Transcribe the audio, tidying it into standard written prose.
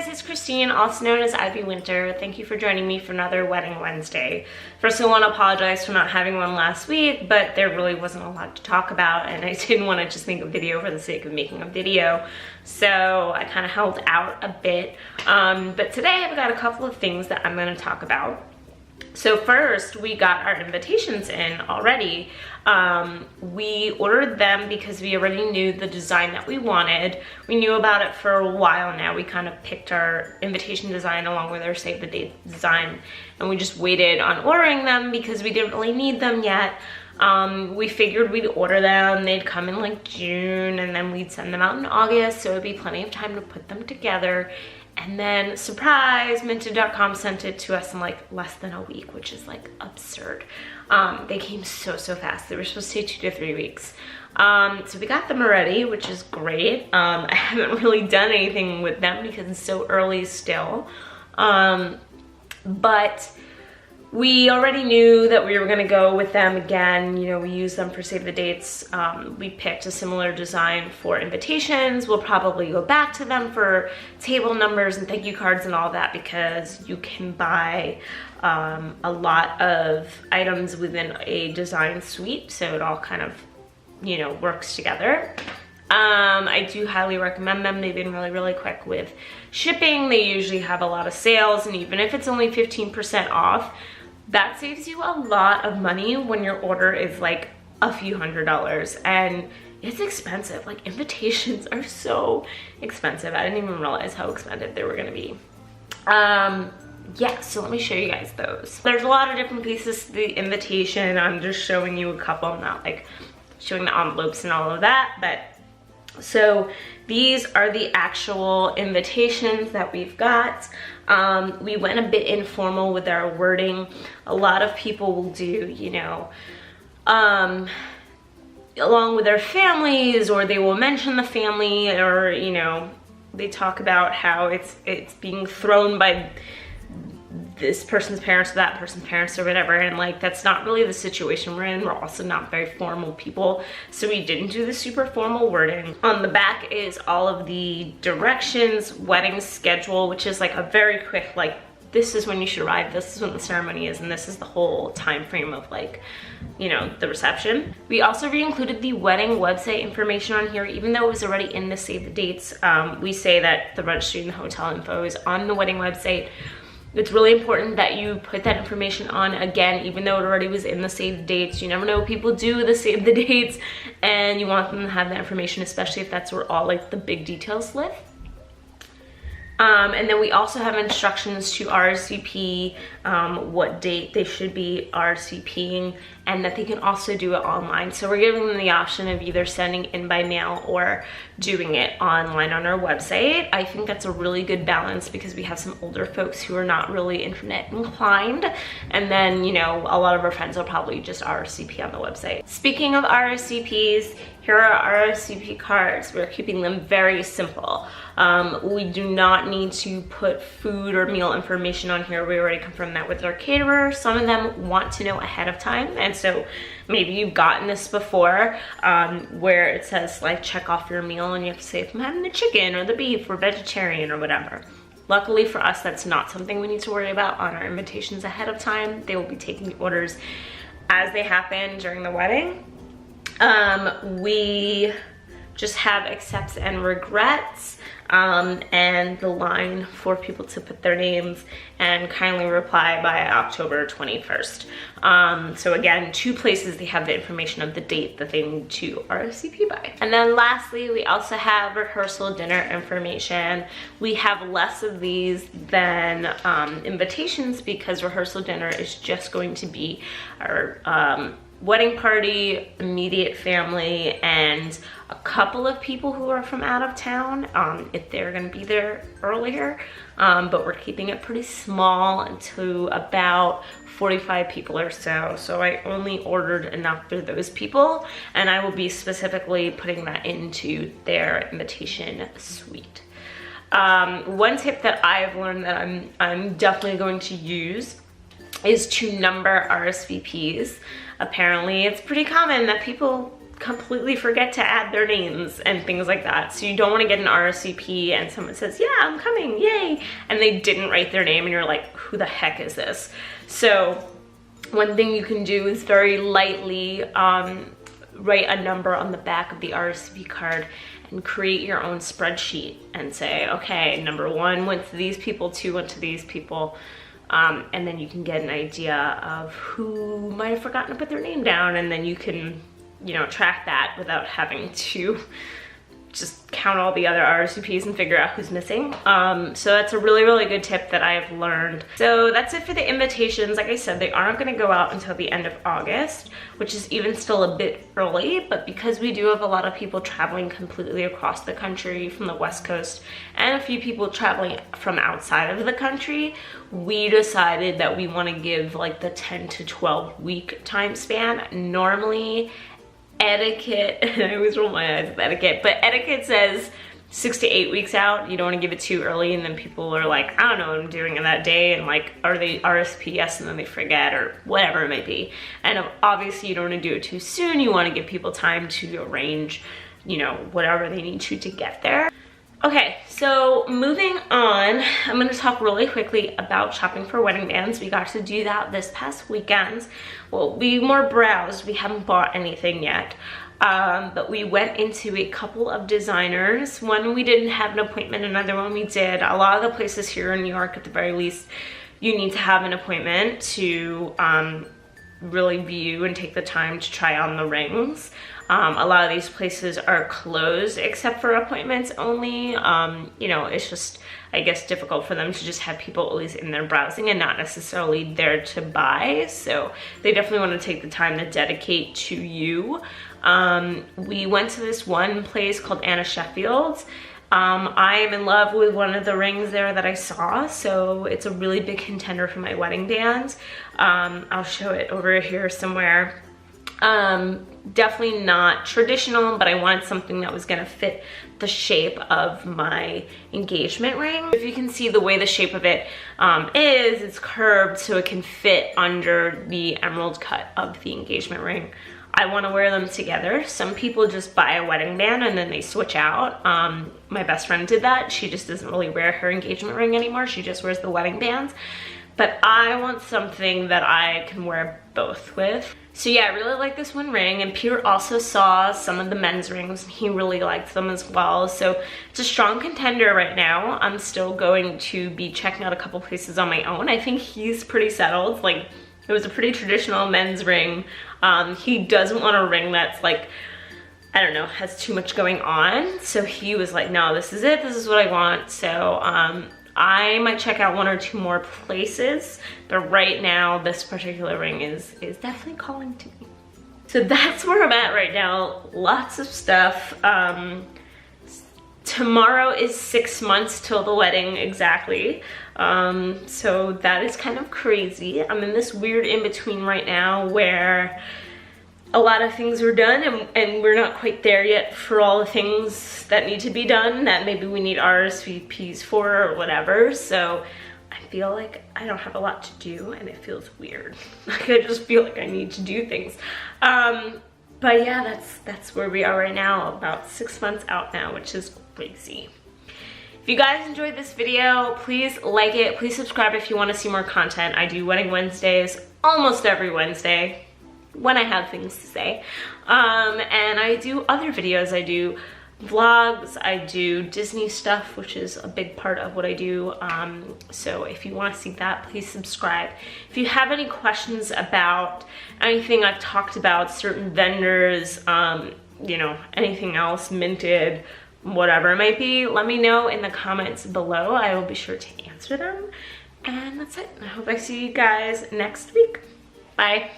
it's Christine, also known as Ivy Winter. Thank you for joining me for another Wedding Wednesday. First, I want to apologize for not having one last week, but there really wasn't a lot to talk about, and I didn't want to just make a video for the sake of making a video, so I kind of held out a bit. But today I've got a couple of things that I'm going to talk about. So first, we got our invitations in already. We ordered them because we already knew the design that we wanted. We knew about it for a while now. We kind of picked our invitation design along with our save the date design, and we just waited on ordering them because we didn't really need them yet. We figured we'd order them, they'd come in like June, and then we'd send them out in August, so it'd be plenty of time to put them together. And then, surprise, Minted.com sent it to us in like less than a week, which is like absurd. They came so fast. They were supposed to take 2 to 3 weeks. So we got them already, which is great. I haven't really done anything with them because it's so early still. But we already knew that we were gonna go with them again. You know, we use them for save the dates. We picked a similar design for invitations. We'll probably go back to them for table numbers and thank you cards and all that, because you can buy a lot of items within a design suite, so it all kind of, you know, works together. I do highly recommend them. They've been really quick with shipping. They usually have a lot of sales, and even if it's only 15% off, that saves you a lot of money when your order is like a few $100s, and it's expensive. Like, invitations are so expensive. I didn't even realize how expensive they were gonna be. Yeah, so let me show you guys those. There's a lot of different pieces to the invitation. I'm just showing you a couple. I'm not like showing the envelopes and all of that, but so these are the actual invitations that we've got. We went a bit informal with our wording. A lot of people will do, you know, along with their families, or they will mention the family, or, you know, they talk about how it's being thrown by this person's parents or that person's parents or whatever, and like, that's not really the situation we're in. We're also not very formal people, so we didn't do the super formal wording. On the back is all of the directions, wedding schedule, which is like a very quick, like, this is when you should arrive, this is when the ceremony is, and this is the whole time frame of, like, you know, the reception. We also re-included the wedding website information on here, even though it was already in the save the dates. We say that the registry and the hotel info is on the wedding website. It's really important that you put that information on again, even though it already was in the save the dates. You never know what people do the save the dates, and you want them to have that information, especially if that's where all like the big details live. And then we also have instructions to RSVP, what date they should be RSVPing, and that they can also do it online. So we're giving them the option of either sending in by mail or doing it online on our website. I think that's a really good balance, because we have some older folks who are not really internet inclined, and then, you know, a lot of our friends will probably just RSVP on the website. Speaking of RSVPs, here are our RSVP cards. We're keeping them very simple. We do not need to put food or meal information on here. We already confirmed that with our caterer. Some of them want to know ahead of time, and so maybe you've gotten this before, where it says like check off your meal, and you have to say if I'm having the chicken or the beef or vegetarian or whatever. Luckily for us, that's not something we need to worry about on our invitations ahead of time. They will be taking the orders as they happen during the wedding. We just have accepts and regrets, and the line for people to put their names and kindly reply by October 21st. So again, 2 places they have the information of the date that they need to RSVP by. And then lastly, we also have rehearsal dinner information. We have less of these than invitations, because rehearsal dinner is just going to be our wedding party, immediate family, and a couple of people who are from out of town, if they're gonna be there earlier, but we're keeping it pretty small to about 45 people or so. So I only ordered enough for those people, and I will be specifically putting that into their invitation suite. One tip that I've learned that I'm definitely going to use is to number RSVPs. Apparently it's pretty common that people completely forget to add their names and things like that. So you don't want to get an RSVP and someone says, yeah, I'm coming, yay, and they didn't write their name and you're like, who the heck is this? So one thing you can do is very lightly write a number on the back of the RSVP card and create your own spreadsheet and say, okay, number 1 went to these people, 2 went to these people, and then you can get an idea of who might have forgotten to put their name down, and then you can, you know, track that without having to just count all the other RSVPs and figure out who's missing. So that's a really, really good tip that I've learned. So that's it for the invitations. Like I said, they aren't gonna go out until the end of August, which is even still a bit early, but because we do have a lot of people traveling completely across the country from the West Coast and a few people traveling from outside of the country, we decided that we wanna give like the 10 to 12 week time span. Normally, etiquette, and I always roll my eyes with etiquette, but etiquette says 6 to 8 weeks out. You don't want to give it too early, and then people are like, I don't know what I'm doing in that day, and like, are they RSVP yes, and then they forget, or whatever it might be. And obviously you don't want to do it too soon. You want to give people time to arrange, you know, whatever they need to get there. Okay, so moving on, I'm going to talk really quickly about shopping for wedding bands. We got to do that this past weekend. Well, we more browsed. We haven't bought anything yet. But we went into a couple of designers. One we didn't have an appointment, another one we did. A lot of the places here in New York, at the very least, you need to have an appointment to really view and take the time to try on the rings. A lot of these places are closed except for appointments only. You know, it's just, I guess, difficult for them to just have people always in there browsing and not necessarily there to buy. So they definitely want to take the time to dedicate to you. We went to this one place called Anna Sheffield's. I am in love with one of the rings there that I saw, so it's a really big contender for my wedding bands. I'll show it over here somewhere. Definitely not traditional, but I wanted something that was gonna fit the shape of my engagement ring. If you can see the way the shape of it is, it's curved so it can fit under the emerald cut of the engagement ring. I want to wear them together. Some people just buy a wedding band and then they switch out. My best friend did that. She just doesn't really wear her engagement ring anymore. She just wears the wedding bands. But I want something that I can wear both with. So yeah, I really like this one ring, and Peter also saw some of the men's rings and he really liked them as well. So it's a strong contender right now. I'm still going to be checking out a couple places on my own. I think he's pretty settled. Like, it was a pretty traditional men's ring. He doesn't want a ring that's like, I don't know, has too much going on. So he was like, no, this is it, this is what I want. So I might check out 1 or 2 more places, but right now this particular ring is definitely calling to me. So that's where I'm at right now. Lots of stuff. Tomorrow is 6 months till the wedding exactly. So that is kind of crazy. I'm in this weird in-between right now where a lot of things are done and we're not quite there yet for all the things that need to be done that maybe we need RSVPs for or whatever. So I feel like I don't have a lot to do and it feels weird. Like, I just feel like I need to do things. But yeah, that's where we are right now, about 6 months out now, which is crazy. If you guys enjoyed this video, please like it. Please subscribe if you want to see more content. I do Wedding Wednesdays almost every Wednesday when I have things to say. And I do other videos. I do vlogs, I do Disney stuff, which is a big part of what I do. So if you want to see that, please subscribe. If you have any questions about anything I've talked about, certain vendors, you know, anything else, minted, whatever it might be, let me know in the comments below. I will be sure to answer them. And that's it. I hope I see you guys next week. Bye.